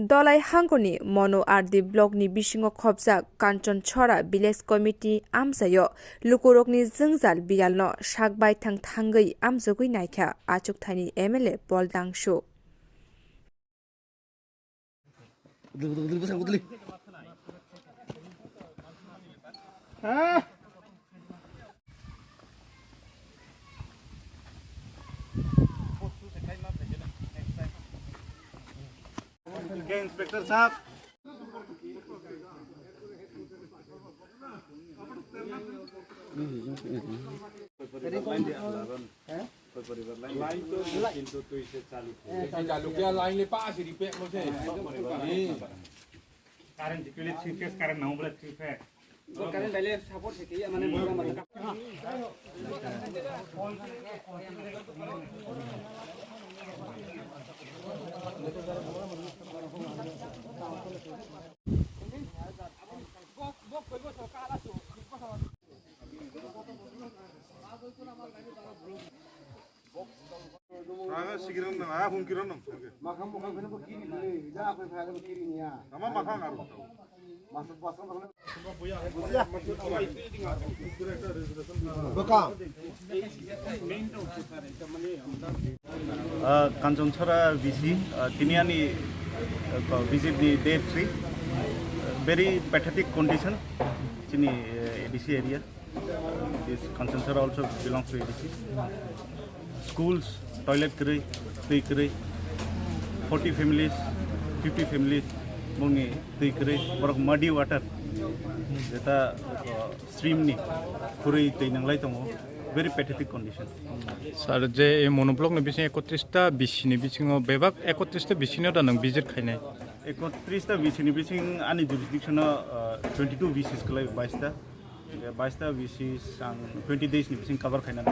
Dolai hangoni mono ardi blog ni bisingo khopjak Kanchan Chara village committee Amchaio Lukurokni Jungjal Biyal no sakbai thangui amjogui naikha achuk thani MLA Dangshu. Inspector Saheb Kanchan Chara VC Tiniani visit the day 3. Very pathetic condition in the ADC area. This Kanchan Chara also belongs to ADC. Schools, toilet kare, 40 families, 50 families, mongi borok muddy water. Jeta stream ni kuri teinanglai tongo. Very pathetic condition. Sir, je monoblock ni bising 31 bisini bisingo bebak 31 bisino da nang visit khainai. 31 bisini bising ani jurisdiction 22 VCs kelai 22 VCs ang 20 days ni bising cover khainai.